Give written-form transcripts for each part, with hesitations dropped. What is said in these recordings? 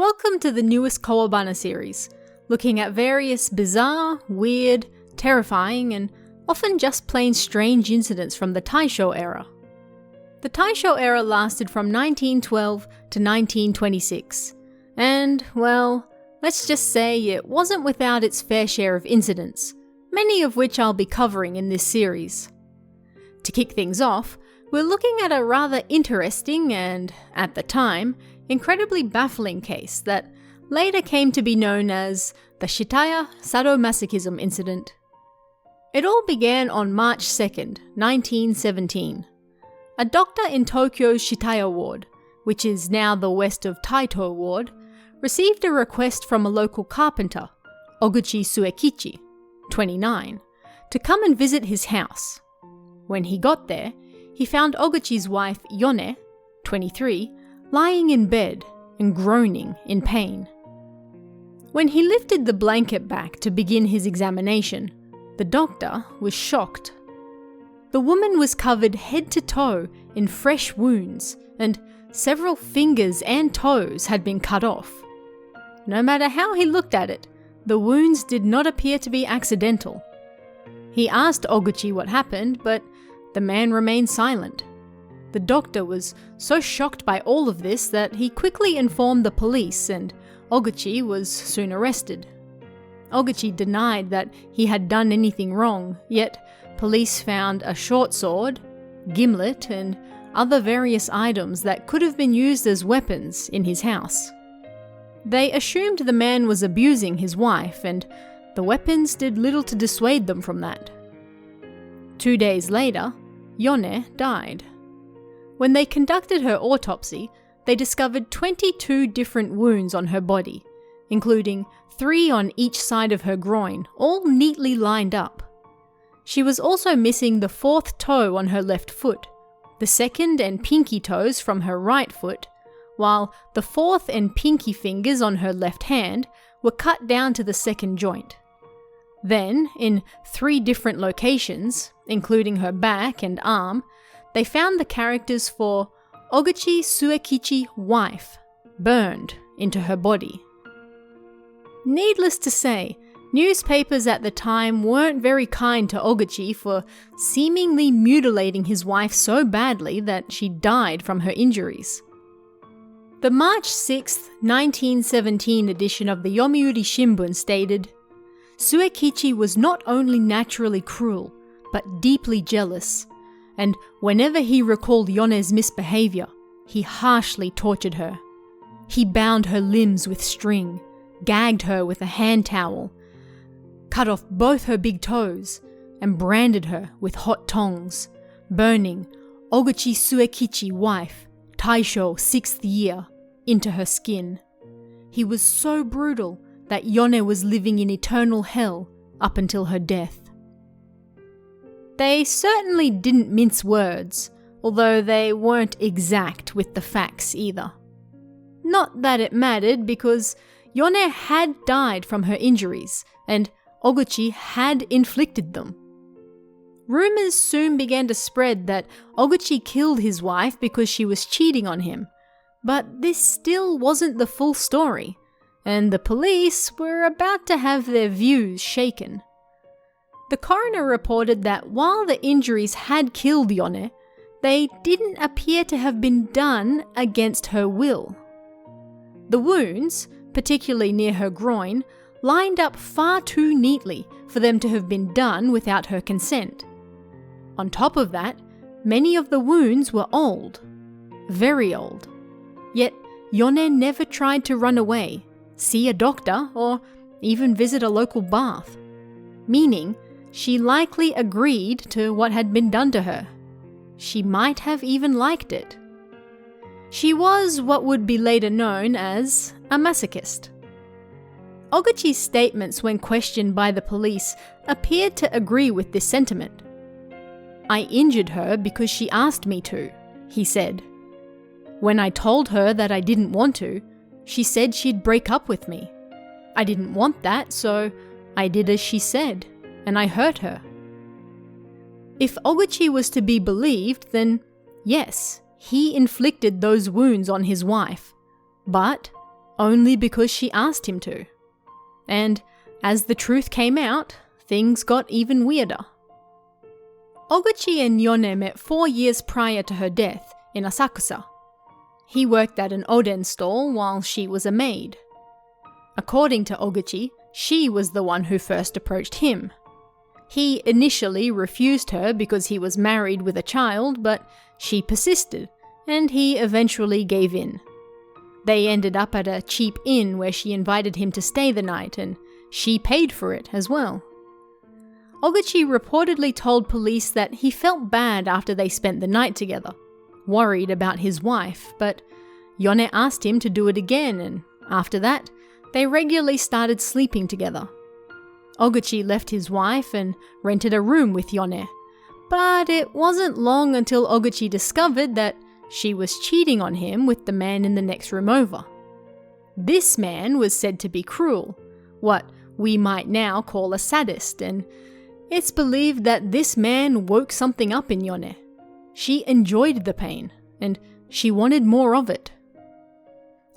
Welcome to the newest Kawabana series, looking at various bizarre, weird, terrifying, and often just plain strange incidents from the Taisho era. The Taisho era lasted from 1912 to 1926, and, well, let's just say it wasn't without its fair share of incidents, many of which I'll be covering in this series. To kick things off, we're looking at a rather interesting and, at the time, incredibly baffling case that later came to be known as the Shitaya sadomasochism incident. It all began on March 2nd, 1917. A doctor in Tokyo's Shitaya ward, which is now the west of Taito ward, received a request from a local carpenter, Oguchi Suekichi, 29, to come and visit his house. When he got there, he found Oguchi's wife Yone, 23, lying in bed and groaning in pain. When he lifted the blanket back to begin his examination, the doctor was shocked. The woman was covered head to toe in fresh wounds, and several fingers and toes had been cut off. No matter how he looked at it, the wounds did not appear to be accidental. He asked Oguchi what happened, but the man remained silent. The doctor was so shocked by all of this that he quickly informed the police, and Oguchi was soon arrested. Oguchi denied that he had done anything wrong, yet police found a short sword, gimlet, and other various items that could have been used as weapons in his house. They assumed the man was abusing his wife, and the weapons did little to dissuade them from that. 2 days later, Yone died. When they conducted her autopsy, they discovered 22 different wounds on her body, including 3 on each side of her groin, all neatly lined up. She was also missing the 4th toe on her left foot, the 2nd and pinky toes from her right foot, while the 4th and pinky fingers on her left hand were cut down to the 2nd joint. Then, in 3 different locations, including her back and arm, they found the characters for Oguchi Suekichi wife burned into her body. Needless to say, newspapers at the time weren't very kind to Oguchi for seemingly mutilating his wife so badly that she died from her injuries. The March 6, 1917 edition of the Yomiuri Shimbun stated, "Suekichi was not only naturally cruel, but deeply jealous, and whenever he recalled Yone's misbehavior, he harshly tortured her. He bound her limbs with string, gagged her with a hand towel, cut off both her big toes, and branded her with hot tongs, burning Oguchi Suekichi wife, Taisho 6th year, into her skin. He was so brutal that Yone was living in eternal hell up until her death." They certainly didn't mince words, although they weren't exact with the facts either. Not that it mattered, because Yone had died from her injuries, and Oguchi had inflicted them. Rumors soon began to spread that Oguchi killed his wife because she was cheating on him, but this still wasn't the full story, and the police were about to have their views shaken. The coroner reported that while the injuries had killed Yone, they didn't appear to have been done against her will. The wounds, particularly near her groin, lined up far too neatly for them to have been done without her consent. On top of that, many of the wounds were old, very old. Yet Yone never tried to run away, see a doctor, or even visit a local bath, meaning she likely agreed to what had been done to her. She might have even liked it. She was what would be later known as a masochist. Oguchi's statements when questioned by the police appeared to agree with this sentiment. "I injured her because she asked me to," he said. "When I told her that I didn't want to, she said she'd break up with me. I didn't want that, so I did as she said, and I hurt her." If Oguchi was to be believed, then yes, he inflicted those wounds on his wife. But only because she asked him to. And as the truth came out, things got even weirder. Oguchi and Yone met 4 years prior to her death in Asakusa. He worked at an oden stall while she was a maid. According to Oguchi, she was the one who first approached him. He initially refused her because he was married with a child, but she persisted, and he eventually gave in. They ended up at a cheap inn where she invited him to stay the night, and she paid for it as well. Oguchi reportedly told police that he felt bad after they spent the night together, worried about his wife, but Yone asked him to do it again, and after that, they regularly started sleeping together. Oguchi left his wife and rented a room with Yone, but it wasn't long until Oguchi discovered that she was cheating on him with the man in the next room over. This man was said to be cruel, what we might now call a sadist, and it's believed that this man woke something up in Yone. She enjoyed the pain, and she wanted more of it.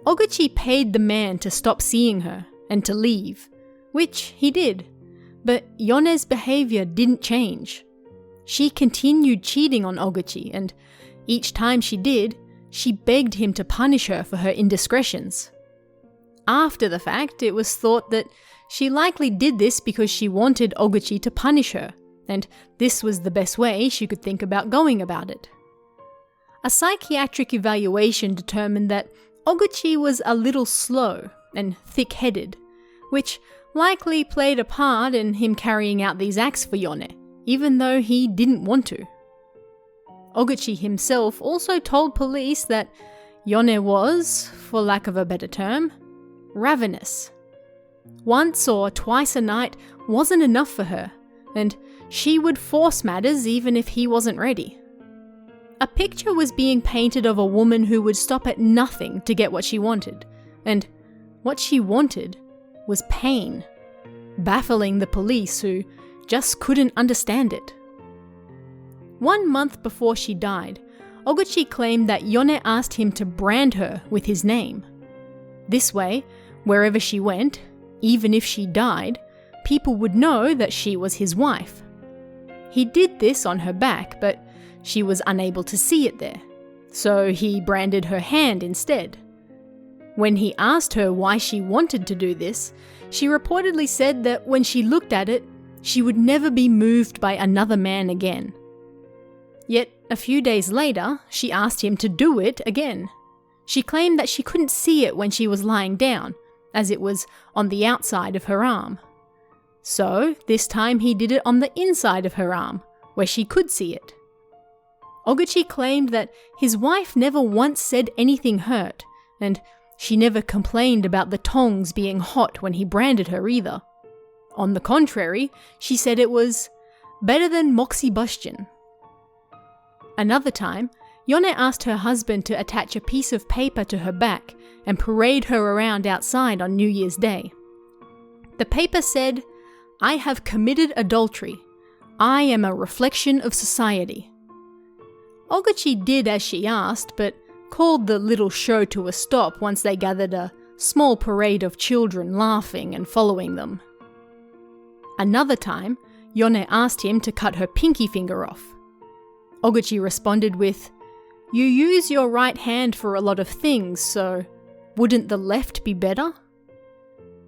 Oguchi paid the man to stop seeing her and to leave, which he did, but Yone's behavior didn't change. She continued cheating on Oguchi, and each time she did, she begged him to punish her for her indiscretions. After the fact, it was thought that she likely did this because she wanted Oguchi to punish her, and this was the best way she could think about going about it. A psychiatric evaluation determined that Oguchi was a little slow and thick-headed, which likely played a part in him carrying out these acts for Yone, even though he didn't want to. Oguchi himself also told police that Yone was, for lack of a better term, ravenous. Once or twice a night wasn't enough for her, and she would force matters even if he wasn't ready. A picture was being painted of a woman who would stop at nothing to get what she wanted, and what she wanted was pain, baffling the police who just couldn't understand it. 1 month before she died, Oguchi claimed that Yone asked him to brand her with his name. This way, wherever she went, even if she died, people would know that she was his wife. He did this on her back, but she was unable to see it there, so he branded her hand instead. When he asked her why she wanted to do this, she reportedly said that when she looked at it, she would never be moved by another man again. Yet, a few days later, she asked him to do it again. She claimed that she couldn't see it when she was lying down, as it was on the outside of her arm. So, this time he did it on the inside of her arm, where she could see it. Oguchi claimed that his wife never once said anything hurt, and she never complained about the tongs being hot when he branded her either. On the contrary, she said it was better than moxibustion. Another time, Yone asked her husband to attach a piece of paper to her back and parade her around outside on New Year's Day. The paper said, "I have committed adultery. I am a reflection of society." Oguchi did as she asked, but called the little show to a stop once they gathered a small parade of children laughing and following them. Another time, Yone asked him to cut her pinky finger off. Oguchi responded with, "You use your right hand for a lot of things, so wouldn't the left be better?"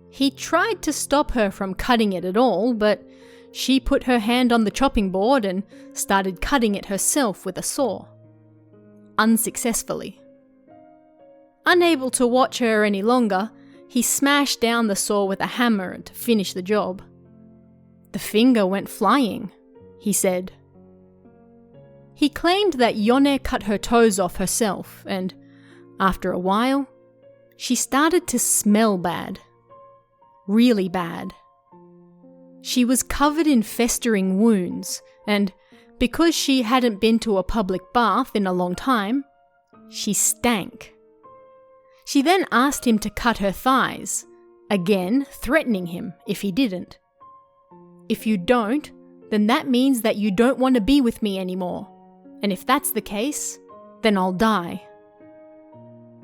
He tried to stop her from cutting it at all, but she put her hand on the chopping board and started cutting it herself with a saw. Unsuccessfully. Unable to watch her any longer, he smashed down the saw with a hammer to finish the job. "The finger went flying," he said. He claimed that Yone cut her toes off herself, and after a while, she started to smell bad. Really bad. She was covered in festering wounds, and because she hadn't been to a public bath in a long time, she stank. She then asked him to cut her thighs, again threatening him if he didn't. "If you don't, then that means that you don't want to be with me anymore. And if that's the case, then I'll die."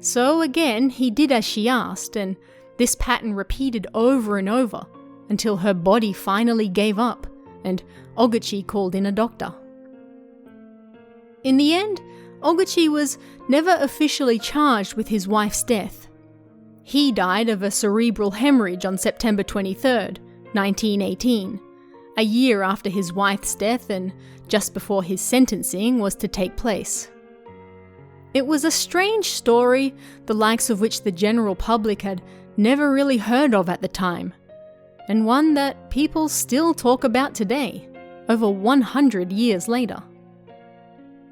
So again, he did as she asked, and this pattern repeated over and over until her body finally gave up and Oguchi called in a doctor. In the end, Oguchi was never officially charged with his wife's death. He died of a cerebral hemorrhage on September 23rd, 1918, a year after his wife's death and just before his sentencing was to take place. It was a strange story, the likes of which the general public had never really heard of at the time, and one that people still talk about today, over 100 years later.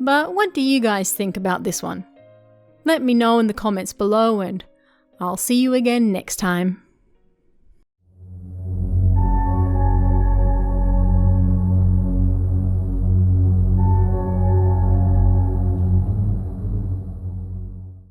But what do you guys think about this one? Let me know in the comments below, and I'll see you again next time.